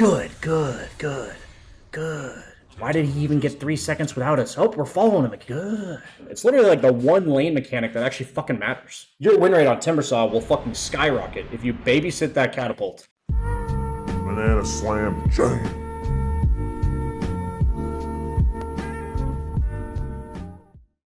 Good, good, good, good. Why did he even get 3 seconds without us? Oh, we're following him. Good. It's literally like the one lane mechanic that actually fucking matters. Your win rate on Timbersaw will fucking skyrocket if you babysit that catapult. Banana slam jam.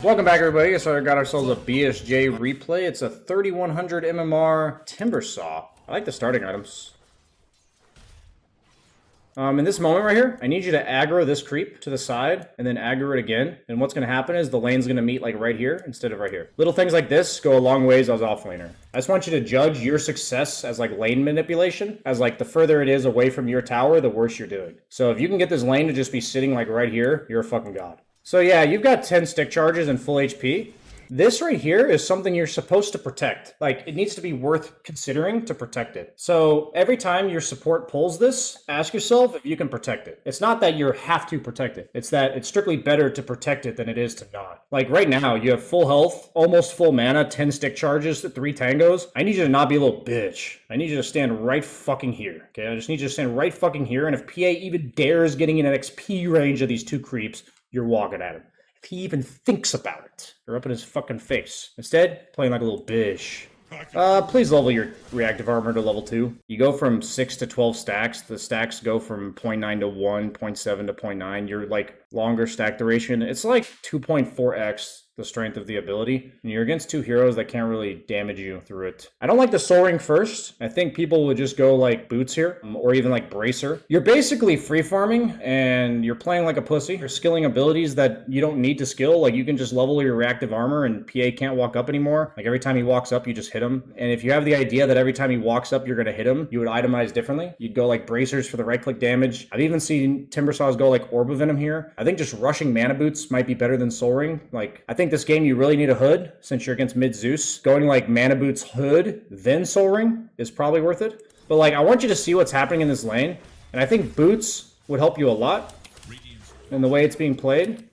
Welcome back, everybody. So I got ourselves a BSJ replay. It's a 3100 MMR Timbersaw. I like the starting items. In this moment right here, I need you to aggro this creep to the side and then aggro it again. And what's going to happen is the lane's going to meet like right here instead of right here. Little things like this go a long ways as offlaner. I just want you to judge your success as like lane manipulation, as like the further it is away from your tower, the worse you're doing. So if you can get this lane to just be sitting like right here, you're a fucking god. So yeah, you've got 10 stick charges and full HP. This right here is something you're supposed to protect. Like, it needs to be worth considering to protect it. So every time your support pulls this, ask yourself if you can protect it. It's not that you have to protect it. It's that it's strictly better to protect it than it is to not. Like right now, you have full health, almost full mana, 10 stick charges, 3 tangos. I need you to not be a little bitch. I need you to stand right fucking here. Okay, I just need you to stand right fucking here. And if PA even dares getting in an XP range of these 2 creeps, you're walking at him. If he even thinks about it, you're up in his fucking face. Instead, playing like a little bitch. Please level your reactive armor to level 2. You go from 6 to 12 stacks. The stacks go from 0.9 to 1, 0.7 to 0.9. Your like longer stack duration. It's like 2.4x the strength of the ability. And you're against 2 heroes that can't really damage you through it. I don't like the Soul Ring first. I think people would just go like Boots here, or even like Bracer. You're basically free farming, and you're playing like a pussy. You're skilling abilities that you don't need to skill. Like you can just level your reactive armor, and PA can't walk up anymore. Like every time he walks up, you just hit him. And if you have the idea that every time he walks up, you're gonna hit him, you would itemize differently. You'd go like Bracers for the right-click damage. I've even seen Timbersaws go like Orb of Venom here. I think just rushing Mana Boots might be better than Soul Ring. Like, I think this game you really need a hood since you're against mid Zeus. Going like Mana Boots hood, then Soul Ring is probably worth it. But like, I want you to see what's happening in this lane. And I think Boots would help you a lot in the way it's being played.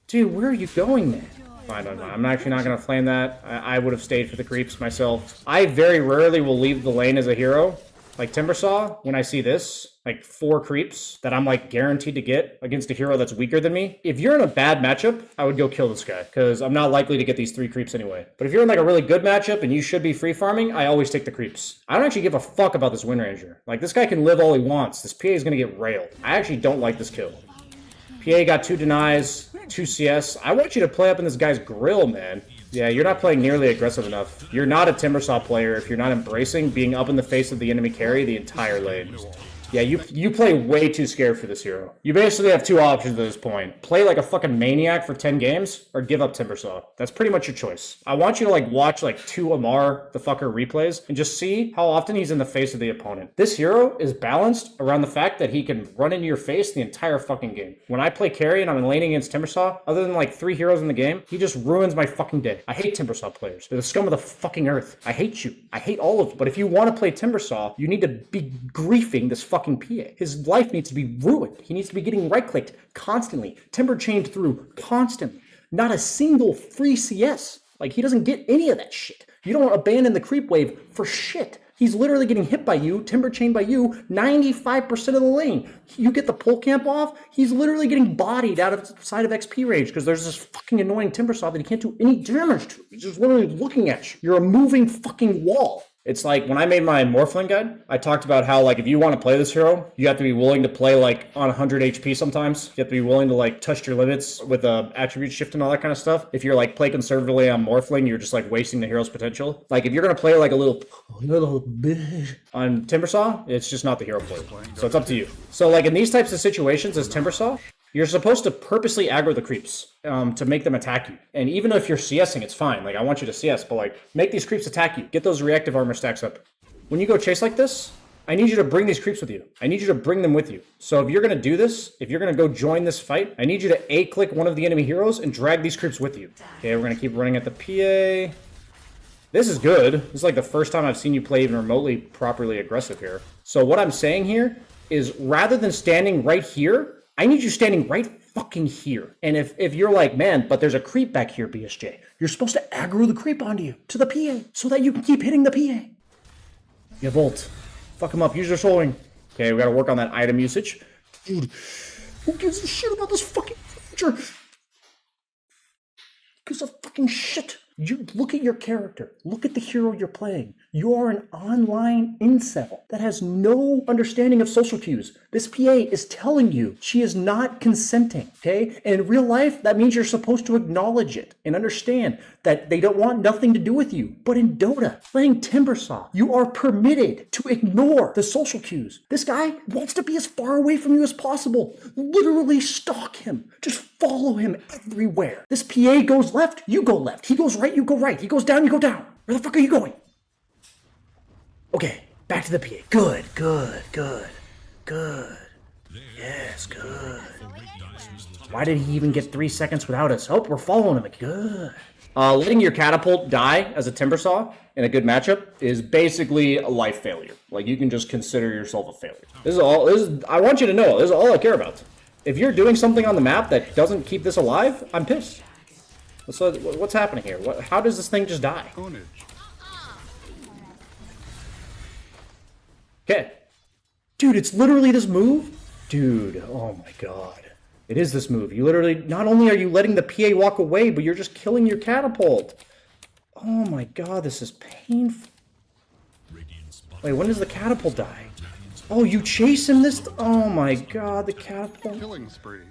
Dude, where are you going, man? Fine. I'm actually not going to flame that. I would have stayed for the creeps myself. I very rarely will leave the lane as a hero. Like Timbersaw, when I see this, like 4 creeps that I'm like guaranteed to get against a hero that's weaker than me. If you're in a bad matchup, I would go kill this guy because I'm not likely to get these 3 creeps anyway. But if you're in like a really good matchup and you should be free farming, I always take the creeps. I don't actually give a fuck about this Wind Ranger. Like this guy can live all he wants. This PA is going to get railed. I actually don't like this kill. PA got 2 denies, 2 CS. I want you to play up in this guy's grill, man. Yeah, you're not playing nearly aggressive enough. You're not a Timbersaw player if you're not embracing being up in the face of the enemy carry the entire lane. Yeah, you play way too scared for this hero. You basically have 2 options at this point. Play like a fucking maniac for 10 games, or give up Timbersaw. That's pretty much your choice. I want you to like watch like 2 Amar the fucker replays and just see how often he's in the face of the opponent. This hero is balanced around the fact that he can run into your face the entire fucking game. When I play carry and I'm laning against Timbersaw, other than like 3 heroes in the game, he just ruins my fucking day. I hate Timbersaw players. They're the scum of the fucking earth. I hate you. I hate all of you. But if you want to play Timbersaw, you need to be griefing this fucking PA. His life needs to be ruined. He needs to be getting right-clicked constantly, timber chained through constantly. Not a single free CS. Like, he doesn't get any of that shit. You don't abandon the creep wave for shit. He's literally getting hit by you, timber chained by you, 95% of the lane. You get the pull camp off, he's literally getting bodied out of the side of XP range because there's this fucking annoying Timbersaw that he can't do any damage to. He's just literally looking at you. You're a moving fucking wall. It's like when I made my Morphling guide, I talked about how like if you want to play this hero, you have to be willing to play like on 100 HP sometimes. You have to be willing to like touch your limits with attribute shift and all that kind of stuff. If you're like play conservatively on Morphling, you're just like wasting the hero's potential. Like if you're gonna play like a little bit on Timbersaw, it's just not the hero play. So it's up to you. So like in these types of situations as Timbersaw, you're supposed to purposely aggro the creeps to make them attack you. And even if you're CSing, it's fine. Like, I want you to CS, but, like, make these creeps attack you. Get those reactive armor stacks up. When you go chase like this, I need you to bring these creeps with you. I need you to bring them with you. So if you're going to do this, if you're going to go join this fight, I need you to A-click one of the enemy heroes and drag these creeps with you. Okay, we're going to keep running at the PA. This is good. This is, like, the first time I've seen you play even remotely properly aggressive here. So what I'm saying here is rather than standing right here, I need you standing right fucking here. And if you're like, man, but there's a creep back here, BSJ, you're supposed to aggro the creep onto you, to the PA, so that you can keep hitting the PA. You have ult. Fuck him up. Use your Soul Ring. Okay, we gotta work on that item usage. Dude, who gives a shit about this fucking feature? Who gives a fucking shit? You look at your character. Look at the hero you're playing. You are an online incel that has no understanding of social cues. This PA is telling you she is not consenting, okay? And in real life, that means you're supposed to acknowledge it and understand that they don't want nothing to do with you. But in Dota, playing Timbersaw, you are permitted to ignore the social cues. This guy wants to be as far away from you as possible. Literally stalk him. Just follow him everywhere. This PA goes left, you go left. He goes right, you go right. He goes down, you go down. Where the fuck are you going? Okay, back to the PA. Good. Yes, good. Why did he even get 3 seconds without us? Oh, we're following him. Good. Letting your catapult die as a Timbersaw in a good matchup is basically a life failure. Like, you can just consider yourself a failure. I want you to know, this is all I care about. If you're doing something on the map that doesn't keep this alive, I'm pissed. So what's happening here? How does this thing just die? Okay. Dude, it's literally this move? Dude, oh my god. It is this move. You literally, not only are you letting the PA walk away, but you're just killing your catapult. Oh my god, this is painful. Wait, when does the catapult die? Oh, you chase him this... Oh my god, the catapult. Killing spree.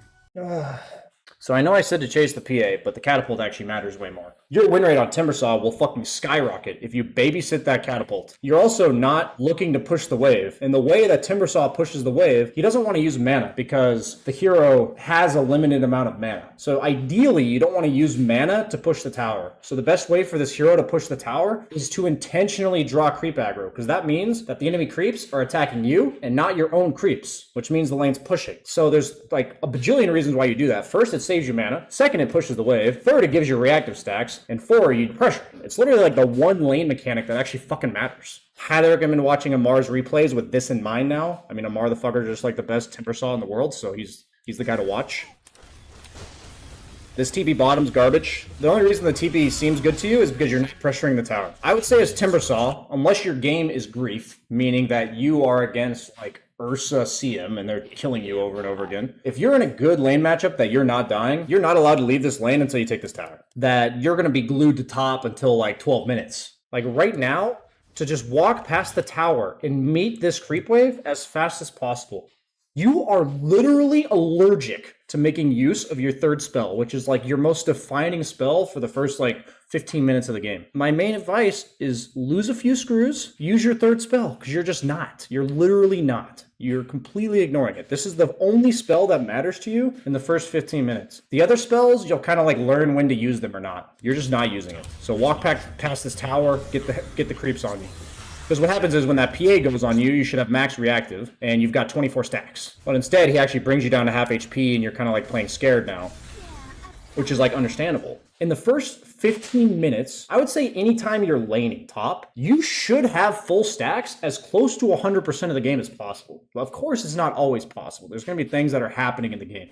So I know I said to chase the PA, but the catapult actually matters way more. Your win rate on Timbersaw will fucking skyrocket if you babysit that catapult. You're also not looking to push the wave. And the way that Timbersaw pushes the wave, he doesn't want to use mana because the hero has a limited amount of mana. So ideally, you don't want to use mana to push the tower. So the best way for this hero to push the tower is to intentionally draw creep aggro, because that means that the enemy creeps are attacking you and not your own creeps, which means the lane's pushing. So there's like a bajillion reasons why you do that. First, it saves you mana. Second, it pushes the wave. Third, it gives you reactive stacks. And 4, you pressure. It's literally like the one lane mechanic that actually fucking matters. Highly recommend watching MMR's replays with this in mind now. I mean, MMR the fucker is just like the best Timbersaw in the world, so he's the guy to watch. This TP bottom's garbage. The only reason the TP seems good to you is because you're not pressuring the tower. I would say as Timbersaw, unless your game is grief, meaning that you are against like Ursa CM and they're killing you over and over again. If you're in a good lane matchup that you're not dying, you're not allowed to leave this lane until you take this tower. That you're going to be glued to top until like 12 minutes. Like right now, to just walk past the tower and meet this creep wave as fast as possible. You are literally allergic to making use of your third spell, which is like your most defining spell for the first like 15 minutes of the game. My main advice is lose a few screws, use your third spell, because you're just not. You're literally not. You're completely ignoring it. This is the only spell that matters to you in the first 15 minutes. The other spells, you'll kind of like learn when to use them or not. You're just not using it. So walk past this tower, get the creeps on you. Because what happens is when that PA goes on you, you should have max reactive, and you've got 24 stacks. But instead, he actually brings you down to half HP, and you're kind of like playing scared now, which is like understandable. In the first 15 minutes, I would say anytime you're laning top, you should have full stacks as close to 100% of the game as possible. But of course, it's not always possible. There's going to be things that are happening in the game.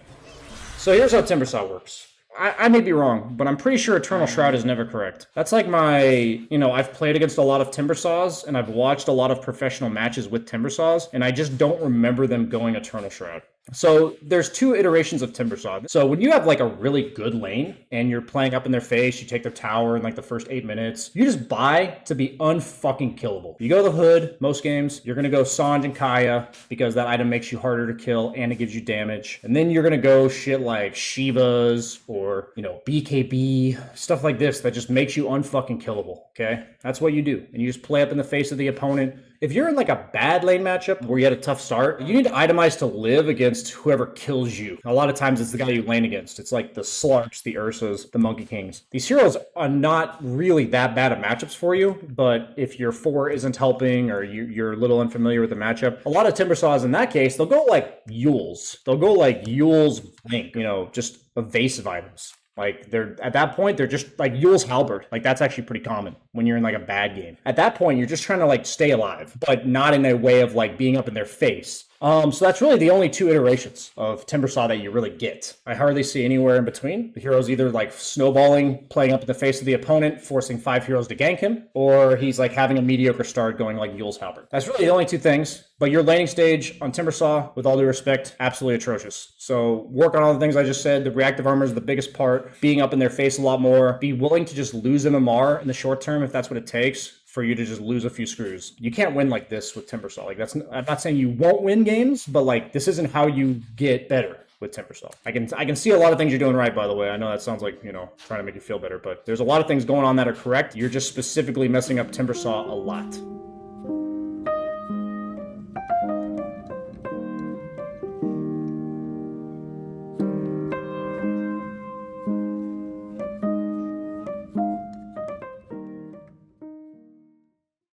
So here's how Timbersaw works. I may be wrong, but I'm pretty sure Eternal Shroud is never correct. That's like I've played against a lot of Timbersaws, and I've watched a lot of professional matches with Timbersaws, and I just don't remember them going Eternal Shroud. So there's 2 iterations of Timbersaw. So when you have like a really good lane and you're playing up in their face, you take their tower in like the first 8 minutes, you just buy to be unfucking killable. You go to the hood, most games, you're gonna go Sanj and Kaya because that item makes you harder to kill and it gives you damage. And then you're gonna go shit like Shivas or, BKB, stuff like this that just makes you unfucking killable, okay? That's what you do. And you just play up in the face of the opponent. If you're in like a bad lane matchup where you had a tough start, you need to itemize to live against whoever kills you. A lot of times it's the guy you lane against. It's like the Slarks, the Ursas, the Monkey Kings. These heroes are not really that bad of matchups for you, but if your 4 isn't helping or you're a little unfamiliar with the matchup, a lot of Timbersaws in that case, they'll go like Yules. They'll go like Yules Blink, just evasive items. Like at that point, they're just like Yule's Halberd. Like that's actually pretty common when you're in like a bad game. At that point, you're just trying to like stay alive, but not in a way of like being up in their face. So that's really the only two iterations of Timbersaw that you really get. I hardly see anywhere in between. The hero's either like snowballing, playing up in the face of the opponent, forcing 5 heroes to gank him, or he's like having a mediocre start going like Yule's Halberd. That's really the only two things. But your laning stage on Timbersaw, with all due respect, absolutely atrocious. So work on all the things I just said. The reactive armor is the biggest part. Being up in their face a lot more. Be willing to just lose MMR in the short term if that's what it takes for you to just lose a few screws. You can't win like this with Timbersaw. Like I'm not saying you won't win games, but like this isn't how you get better with Timbersaw. I can see a lot of things you're doing right, by the way. I know that sounds like, trying to make you feel better, but there's a lot of things going on that are correct. You're just specifically messing up Timbersaw a lot.